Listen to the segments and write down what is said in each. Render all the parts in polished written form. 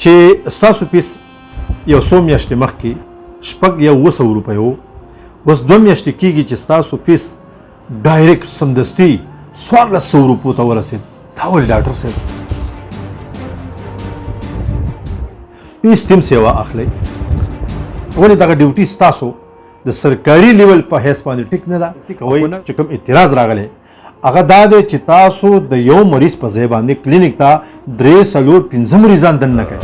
چې ستاسو فیس یو څو میاشتې مخکې شپږ یا 200 روپۍ و، اوس 2 میاشتې کېږي چې ستاسو فیس ډایرکټ سمدستي 1400 روپو ته ورسېد. دا ولې ډاکټر صاحب؟ فیس تیم سیوا اخلئ، ولې دغه ډیوټي ستاسو د سرکاري لیول په حیث باندې ټیک نه ده؟ کوئ چې کوم اعتراض راغلی هغه دا دی چې تاسو د یو مریض په ځای باندې کلینک ته 3 4 5 مریضان دننه کوئ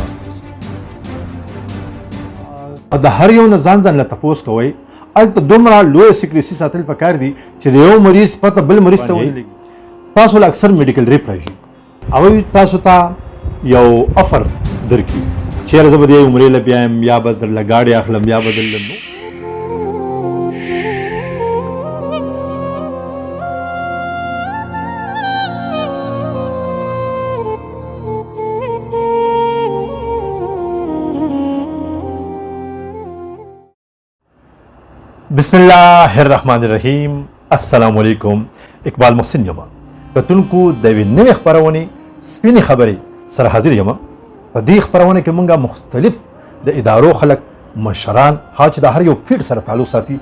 او د هر یو نه ځان له تپوس کوئ. هلته دومره لویه سیکریسي ساتل پکار دي چې د یو مریض پته بل مریض ته ونه لګي. تاسو له اکثر میډیکل ریپ راځي، هغوی تاسو ته یو افر درکړي چېرې زه به دې عمرې له بیایم، یا به درله ګاډۍ اخلم، یا به درله بسم الله الرحمن الرحیم. السلام علیکم. اقبال محسن یم، کتونکو د یوې نوې خپرونې سپینې خبرې سره حاضر یم. په دې خپرونه کې موږ مختلف د ادارو خلک، مشران، چې د هر یو فیلډ سره تعلق ساتي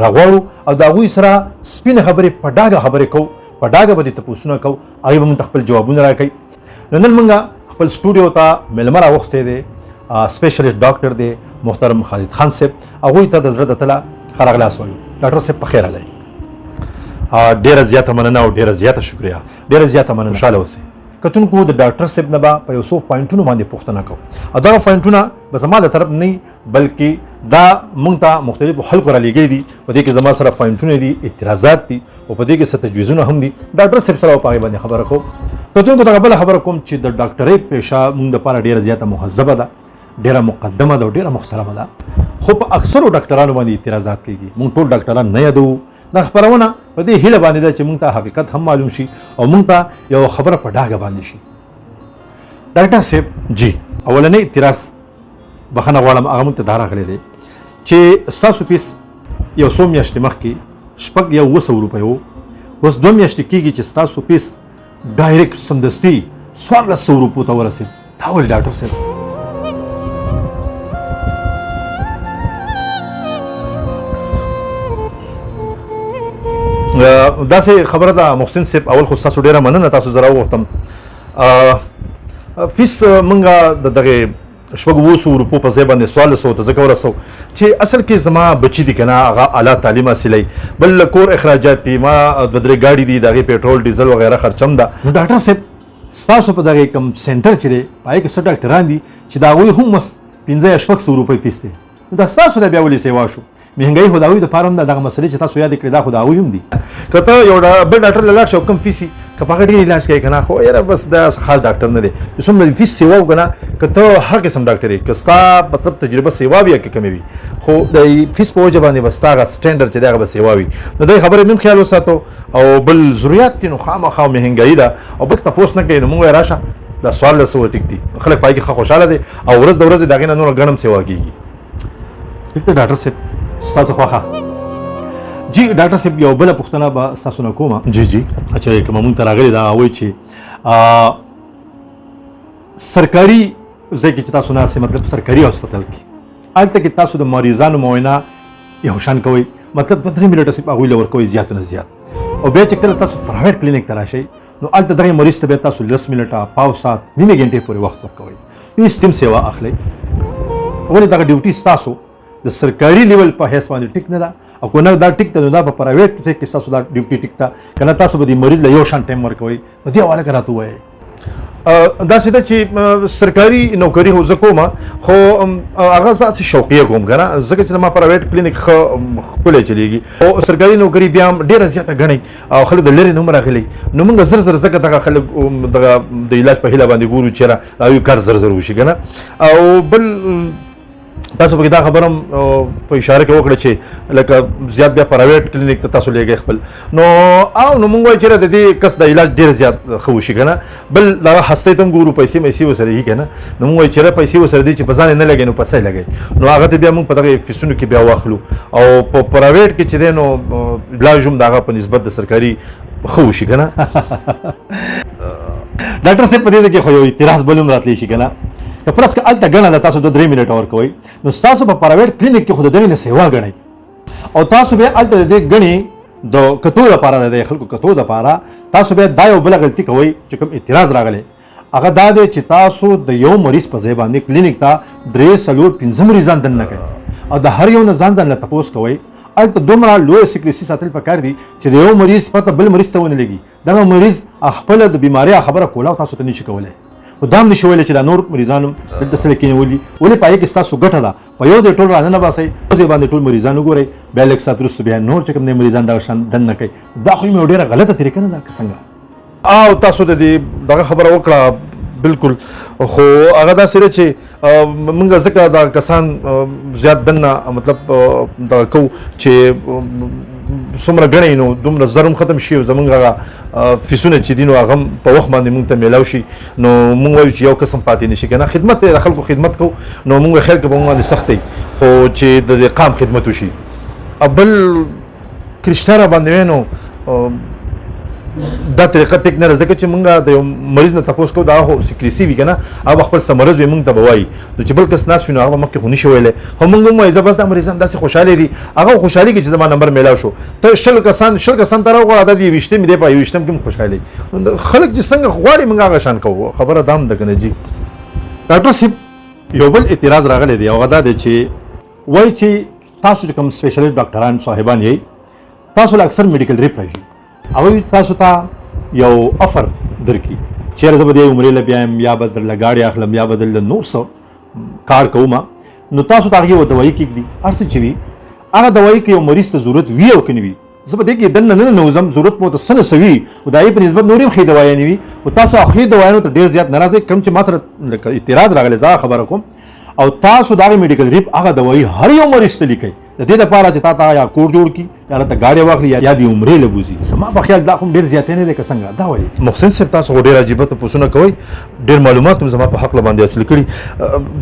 راغواړو او د هغوی سره سپینې خبرې په ډاګه خبرې کوو، په ډاګه به دې تپوسونه کوو، هغوی به موږ ته خپل جوابونه راکوي. نو نن موږ خپل سټوډیو ته میلمه راوختی دی، سپیشلیسټ ډاکټر دی محترم خالد خان صاحب. هغوی ته د زړه د تله ښه راغلاست وایو. ډاکټر صاحب په خیر راغلی. ډېره زیاته مننه او ډېره زیاته شکریه، ډېره زیاته مننه. خوشحاله اوسئ. کتونکو د ډاکټر صاحب نه به په یو څو پوینټونو باندې پوښتنه کوو او دغه پوینټونه به زما د طرف نه بلکې دا موږ ته مختلفو خلکو رالیږلي دي. په دې کې زما سره پوینټونه دي، اعتراضات دي او په دې کې څه تجویزونه هم دي. ډاکټر صاحب سره په هغې باندې خبره کوم. کتونکو دغه بله خبره کوم چې د ډاکټرۍ پیشه موږ دپاره ډېره زیاته مهذبه ده، ډېره مقدمه ده او ډېره محترمه ده، خو په اکثرو ډاکټرانو باندې اعتراضات کېږي. موږ ټول ډاکټران نه یادوو. دا خپرونه په دې هیله باندې ده چې موږ ته حقیقت هم معلوم شي او موږ ته یو خبره په ډاګه باندې شي. ډاکټر صاحب جی، اولنی اعتراض بخښنه غواړم، هغه موږ ته دا راغلی دی چې ستاسو فیس یو څو میاشتې مخکې شپږ یا 200 روپۍ و، اوس 2 میاشتې کېږي چې ستاسو فیس ډایرکټ سمدستي 1400 روپو ته ورسېد. دا ولې ډاکټر صاحب؟ داسې خبره ده محسن صاحب. اول خو ستاسو ډېره مننه، تاسو زه راوغوښتم. فیس موږ د دغې 200 روپو په ځای باندې 1400 ته ځکه ورسو چې اصل کې زما بچي دي که نه، هغه اعلی تعلیم حاصلوي، بل کور اخراجات دي، ما 2-3 ګاډي دي، د هغې پیټرول ډیزل وغیره خرچم ده. نو ډاکټر صاحب ستاسو په دغې کوم سینټر چې دی په هغې کې څه ډاکټران دي چې د هغوی هم 15 یا 600 روپۍ فیس دی. نو دا ستاسو د بیا ولې سیوا شو؟ مهنګایي خو د هغوی دپاره هم ده، دغه مسلې چې تاسو یادې کړې دا خو د هغوی هم دي. که ته یو بل ډاکټر له لاړ شي او کم فیس وي، که په هغه ډېر علاج کوي که نه، خو یاره بس دا خاص ډاکټر نه دی. چې څومره فیس سیوا وکړه نه، که ته هر قسم ډاکټر یې، که ستا مطلب تجربه سیوا وي یا که کمې وي، خو د فیس په وجه باندې به ستا هغه سټنډرډ چې دی هغه به سیوا وي. نو دغې خبرې مې هم خیال وساتو. او بل ضرورت دي نو خامخا مهنګایي ده او بل تپوس نه کوي. نو موږ وایو راشه دا 1400 ټیک دي، خلک په هغې کې ښه خوشحاله دي او ورځ د ورځې د هغې نه نوره ګڼ هم سیوا کېږي. ټیک ده ډاکټر صاحب، ستاسو خوښه. جی ډاکټر صاحب یو بله پوښتنه به ستاسو نه کومه. جی جی اچھا، کومه مونږ ته راغلې ده هغه وایي چې سرکاري ځای کې چې تاسو ناست، مطلب سرکاري هسپتال کې، هلته کې تاسو د مریضانو معاینه یو شان کوئ، مطلب 2-3 منټه صرف هغوی له ورکوئ، زیات نه زیات. او بیا چې کله تاسو پرایویټ کلینک ته راشئ نو هلته دغې مریض ته بیا تاسو 10 منټه، پاو ساعت، نیمې ګنټې پورې وخت ورکوئ. هېڅ تیم سیوا اخلئ، ولې دغه ډیوټي ستاسو د سرکاري لیول په حیث باندې ټیک نه ده. او که نه دا ټیک ده نو دا په پرایویټ ځای کې ستاسو دا ډیوټي ټیک ده، که نه تاسو به د مریض له یو شان ټایم ورکوئ. په دې حواله که راته ووایئ. داسې ده چې سرکاري نوکري خو زه کومه، خو هغه داسې شوقیه کوم که نه، ځکه چې زما پرایویټ کلینک ښه ښکلی چلېږي او سرکاري نوکري بیا هم ډېره زیاته ګڼئ او خلک د لرې نه هم راغلي. نو موږ زر زر ځکه دغه خلک دغه د علاج په هیله باندې ګورو چېرې د هغوی کار زر زر وشي که نه. او بل تاسو پکې دا خبره هم په اشاره کې وکړه چې لکه زیات بیا پرایویټ کلینیک ته تاسو لیږئ خپل. نو موږ وایو چې د دې کس د علاج ډېر زیات ښه وشي که نه. بل دغه هستۍ ته هم ګورو، پیسې میسې ورسره وي که نه. نو موږ وایو چې پیسې ورسره دي چې په ځان یې نه لګوي نو په څه یې لګوي. نو هغه ته بیا موږ په دغه فیسونو کې بیا واخلو او په پرایویټ کې چې دی نو علاج هم د هغه په نسبت د سرکاري ښه وشي که نه. ډاکټر صاحب په دې کې خو یو اعتراض بل هم راتلی شي که نه. که پرس که هلته ګڼه ده تاسو 2-3 منټه ورکوئ نو ستاسو په پرایویټ کلینک کې خو د دغې نه سیوا ګڼئ او تاسو بیا هلته د دې ګڼې د کتو دپاره د خلکو کتو دپاره تاسو بیا دا یو بله غلطي کوئ چې کوم اعتراض راغلی هغه دا دی چې تاسو د یو مریض په ځای باندې کلینک ته 3-4-5 مریضان دننه کوئ او د هر یو نه ځان له تپوس کوئ هلته دومره لویه سیکریسي ساتل پکار دي چې د یو مریض پته بل مریض ته ونه لګي دغه مریض خپله د بیمارۍ خبره کوله او تاسو ته نشي کولی خو دا هم نشي ویلی چې دا نور مریضان هم دلته سره کېنولي ولې په هغې کې ستاسو ګټه ده په یو ځای ټول راننه باسئ یو ځای باندې ټول مریضان وګورئ بیا لږ ساعت وروسته بیا نور چې کوم دی مریضان دغه شان دننه کوي دا خو یې ډېره غلطه طریقه نه ده که څنګه او تاسو د دې دغه خبره وکړه بالکل خو هغه داسې دی چې موږ ځکه دا کسان زیات دننه مطلب دغه کوو چې څومره ګڼئ نو دومره زر هم ختم شي او زموږ هغه فیسونه چې دي نو هغه هم په وخت باندې موږ ته میلاو شي نو موږ وایو چې یو قسم پاتې نه شي که نه خدمت دی د خلکو خدمت کوو نو موږ خیر که په موږ باندې سخت دی خو چې د دې قام خدمت وشي بل که رښتیا را باندې وی نو دا طریقه ټیک نه ده ځکه چې موږ د یو مریض نه تپوس کوو دا خو سیکریسي وي که نه هغه خپل څه مرض وي موږ ته به وایي نو چې بل کس ناست وي نو هغه به مخکې خو نشي ویلی خو موږ هم وایي زه بس دا مریضان داسې خوشحالې دي هغه خوشحالي کې چې زما نمبر میلاو شو ته 20 کسان ته راوغواړه دا د 21 مې دی په 21 کې هم خوشحالي خلک چې څنګه غواړي موږ هغه شان کوو خبره دا هم ده که نه جي ډاکټر صاحب یو بل اعتراض راغلی دی هغه دا دی چې وایي چې تاسو چې کوم سپیشلیسټ ډاکټران صاحبان یئ تاسو له اکثر میډیکل ریپ راځي هغوی تاسو ته یو افر درکړي چېرې زه به دې عمرې له بیایم یا به درله ګاډۍ اخلم یا به درله نور څه کار کوم نو تاسو ته هغې یو دوایي کېږدي هر څه چې وي هغه دوایي که یو مریض ته ضرورت وي او که نه وي زه به دې کې دننه نه ننوځم ضرورت مو ته څه نه څه وي خو د هغې په نسبت نورې هم ښې دوایانې وي خو تاسو هغې دوایانو ته ډېر زیات نه راځئ کوم چې ما سره اعتراض راغلی زه خبره کوم او تاسو د هغې میډیکل ریپ هغه دوایي هر یو مریض ته لیکئ د دې دپاره چې تا ته یا کور جوړ کړي یا راته ګاډۍ واخلي یا د عمرې له بوځي زما په خیال دا خو ډېر زیاتی نه دی که څنګه دا ولې محسن صاحب تاسو خو ډېر عجیبه تپوسونه کوئ ډېر معلومات هم زما په حقله باندې حاصل کړي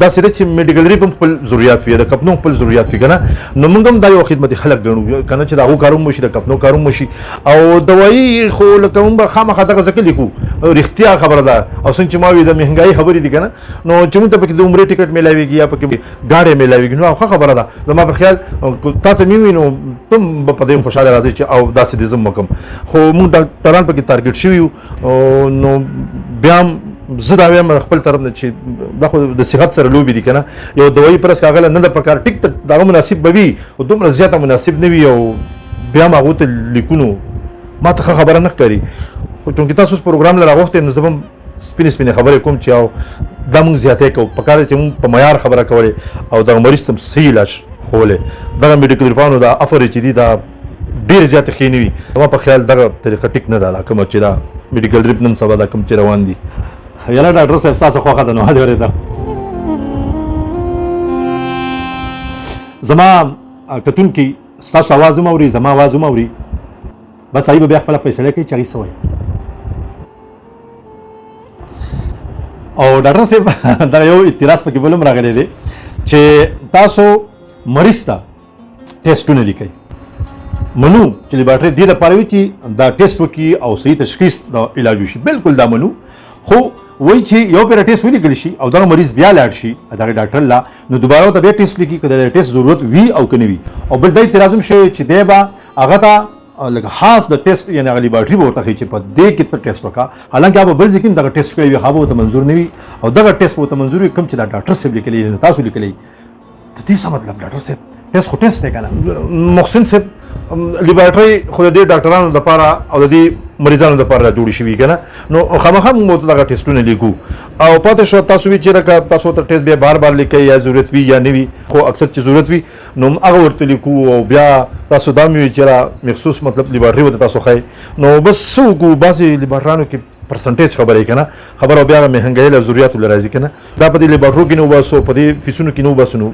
داسې دی چې میډیکل ریپ هم خپل ضروریات وي د کپنو خپل ضروریات وي که نه نو موږ هم دا یو خدمتي خلک ګڼو که نه چې د هغو کار هم وشي د کپنو کار هم وشي او دوایي خو لکه موږ به خامخا دغه ځکه لیکو رښتیا خبره ده او څنګه چې ما وي د مهنګایي خبرې دي که نه نو چې موږ ته پکې د عمرې ټکټ میلاوېږي یا پکې ګاډۍ میلاوېږي نو ښه خبره ده زما په خیال تا ته مې وي نو تم به په دې خوشحاله راځئ چې او داسې دې زه هم وکړم خو موږ ډاکټران پکې تارګېټ شوي یو نو بیا هم زه دا وایم خپل طرف نه چې دا خو د صحت سره لوبې دي که نه یو دوایي پرس که هغه نه ده پکار ټیک ته د هغه مناسب به وي خو دومره زیاته مناسب نه وي او بیا هم هغو ته لیکو نو ما ته ښه خبره نه ښکاري خو چونکې تاسو اوس پروګرام له راغوښتی نو زه به هم سپینې خبرې کوم چې او دا موږ زیاتی کوو پکار دی چې موږ په معیار خبره کولې او دغه مریض ته هم صحیح علاج ښولی دغه میډیکل ریپانو دا افر چې دي دا ډېر زیاتې ښې نه وي زما په خیال دغه طریقه ټیک نه ده دا کومه چې دا میډیکل ریپ نن سبا دا کوم چې روان دي یاره ډاکټر صاحب ستاسو خوښه ده نو دې اورېده زما کتونکي ستاسو اواز هم اوري زما اواز هم اوري بس هغوی به بیا خپله فیصله کوي چې هغوی څه وایي او ډاکټر صاحب دغه یو اعتراض پکې بل هم راغلی دی چې تاسو مریض ته ټیسټونه لیکئ منو چې لیبارټرۍ دې دپاره وي چې دا ټیسټ وکړي او صحیح تشخیص د علاج وشي بالکل دا منو خو وایي چې یو پیره ټیسټ ولیکل شي او دغه مریض بیا لاړ شي دغه ډاکټر لا نو دوباره ورته بیا ټیسټ لیکي که د ټیسټ ضرورت وي او که نه وي او بل دا اعتراض هم شوی چې دی به هغه ته لکه خاص د ټیسټ یعنې هغه لیبارټري به ورته ښایي چې په دې کې ته ټیسټ وکړه حالانکه هغه به بل ځای کې هم دغه ټیسټ کړی وي هغه به ورته منظور نه وي او دغه ټیسټ به ورته منظور وي کوم چې دا ډاکټر صاحب لیکلی نو تاسو لیکلی د دې څه مطلب ډاکټر صاحب ټیسټ خو ټیسټ دی که نه محسن صاحب لیبارټرۍ خو د دې ډاکټرانو دپاره او د دې مریضانو دپاره جوړې شوي که نه نو خامخا موږ ورته دغه ټیسټونه لیکو او پاتې شوه تاسو وي چېرې که تاسو ورته ټیسټ بیا بار لیکئ یا ضرورت وي یا نه وي خو اکثر چې ضرورت وي نو هغه ورته لیکو او بیا تاسو دا مې وي چېرې مخصوص مطلب لیبارټري ورته تاسو ښایي نو بس څه وکړو بعضې لیبارټرانو کې پرسنټیج خبره یې که نه خبره او بیا هغه مهنګایي له ضروریاتو له راځي که نه دا په دې لیبارټرو کې نه وباسو په دې فیسونو کې نه وباسو نو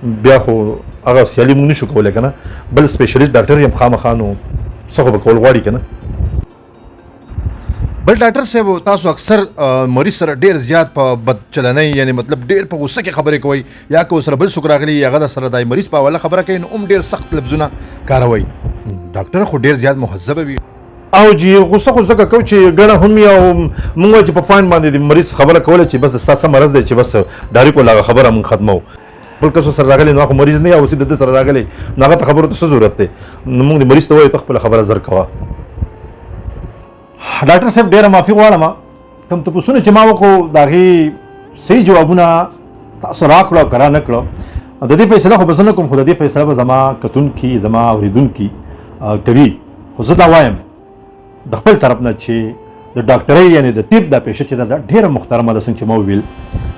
بیا خو هغه سیالي موږ نشو کولی که نه بل سپیشلیسټ ډاکټر یم خامخا نو څه خو به کول غواړي که نه بل ډاکټر صاحب تاسو اکثر مریض سره ډېر زیات په بد چلنۍ یعنې مطلب ډېر په غوسه کې خبرې کوئ یا که ورسره بل څوک راغلي هغه در سره د مریض په حواله خبره کوي نو هم ډېر سخت لفظونه کاروئ ډاکټر خو ډېر زیات مهذبه وي او جی غوسه خو ځکه کوو چې ګڼه هم وي او مونږ وایو چې په فاین باندې د مریض خبره کوله چې بس ستا څه مرض دی چې بس ډایرکټ ولا هغه خبره مونږ ختموو بل کس سره راغلی نو هغه مریض نه یا اوس د سره راغلی نو هغه ته خبرو ته څه ضرورت دی نو مونږ د مریض ته وایو ته خپله خبره زر کوه ډاکټر صاحب ډېره معافي غواړم کوم تپوسونه چې ما وکړو د هغې صحیح جوابونه تاسو راکړو او کرا نه کړو د دې فیصله خو به زه نه کوم خو د دې فیصله به زما کتونکي زما اورېدونکي کوي خو زه دا وایم د خپل طرف نه چې د ډاکټرۍ یعنې د طب دا پیشه چې ده دا ډېره محترمه ده څنګه چې ما وویل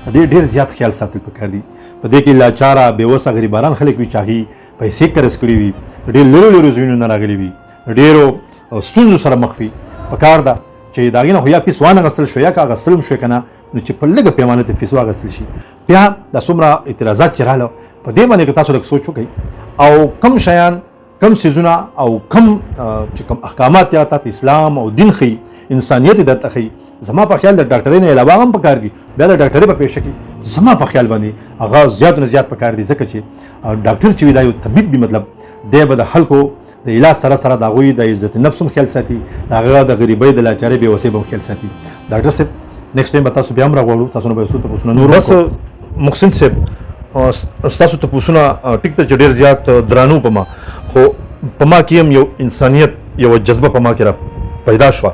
د دې ډېر زیات خیال ساتل پکار دي په دې کې لاچاره بېوسه غریبانان خلک وي چې هغې پیسې قرض کړي وي د ډېر لرو لرو ځایونو نه راغلي وي د ډېرو ستونزو سره مخ وي پکار ده چې د هغې نه خو یا فیس وانغستل شو یا که اغستل هم شوی که نه نو چې په لږه پیمانه ته فیس واغستل شي بیا دا څومره اعتراضات چې راغله په دې باندې که تاسو لږ سوچ وکئ او کم شیان کم سیزونه او کم چې کم احکامات یا تاسو اسلام او دین ښیي انسانیت یې درته ښیي زما په خیال د ډاکټرۍ نه علاوه هم پکار دي بیا د ډاکټرۍ په پیشه کې زما په خیال باندې هغه زیات نه زیات پکار دي ځکه چې ډاکټر چې وي دا یو طبیب وي مطلب دی به د خلکو د علاج سره سره د هغوی د عزت نفس هم خیال ساتي د هغه د غریبۍ د لاچارۍ بېوسۍ به هم خیال ساتي ډاکټر صاحب نیکسټ ټایم به تاسو بیا هم راغواړو تاسو نه به یو څو تپوسونه نور بس محسن صاحب ستاسو تپوسونه ټیک ته چې ډېر زیات درانه په ما خو په ما کې هم یو انسانیت یوه جذبه په ما کې را پیدا شوه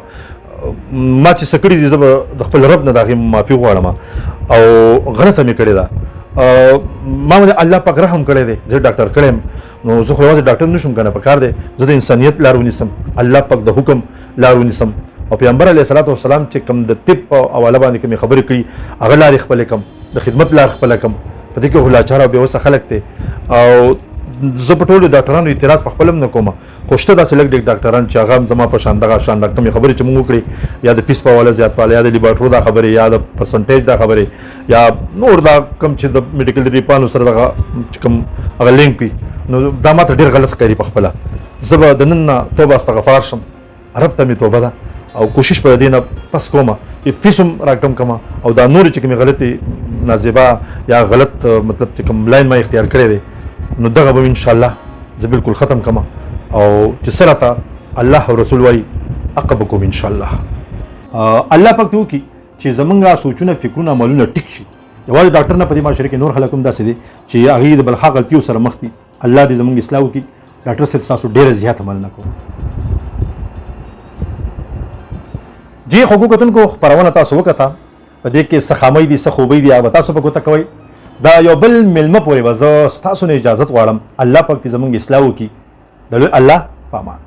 ما چې څه کړي دي زه به د خپل رب نه د هغې معافي غواړم او غلطه مې کړې ده ما باندې الله پاک رحم کړی دی زه ډاکټر کړی یم نو زه خو یوازې ډاکټر نه شم که نه پکار دی زه د انسانیت لار ونیسم الله پاک د حکم لار ونیسم او پیغمبر علیه صلات وسلام چې کوم د طب په حواله باندې کومې خبرې کوي هغه لارې خپلې کړم د خدمت لار خپله کړم په دې کې خو لاچاره او بېوسه خلک دی او زه په ټولو ډاکټرانو اعتراض په خپل هم نه کوم خو شته داسې لږ ډېر ډاکټران چې هغه هم زما په شان دغه کومې خبرې چې مونږ وکړې یا د فیس په حواله زیاتوالی یا د لیبارټرو دا خبرې یا د پرسنټیج دا خبرې یا نور دا کوم چې د میډیکل ریپانو سره دغه چې کوم هغه لینک وي نو دا ماته ډېر غلط ښکاري په خپله زه به د نن نه توبه استغفار شم رب ته مې توبه ده او کوشش به د دې نه پس کوم فیس هم راکم کومه او دا نورې چې کومې غلطې نازیبه یا غلط مطلب چې کوم لاین ما اختیار کړی دی نو دغه به انشاءالله زه بالکل ختم کړم او چې څه راته الله او رسول وایي هغه به کوم انشاءالله الله پاک ته وکړي چې زمونږ سوچونه فکرونه عملونه ټیک شي یوازې ډاکټر نه په دې معاشره کې نور خلک هم داسې دي چې هغوی د بلخا غلطیو سره مخ دي الله دې زمونږ اصلاح وکړي ډاکټر صاحب ستاسو ډېره زیات مننه کوم جی خو کتونکو خپرونه تاسو وکړه په دې کې څه خامۍ دي څه خوبۍ دي هغه تاسو په ګوته کوئ دا یو بل مېلمه پورې به زه ستاسو نه اجازت غواړم الله پاک دې زمونږ اصلاح وکړي د الله په امان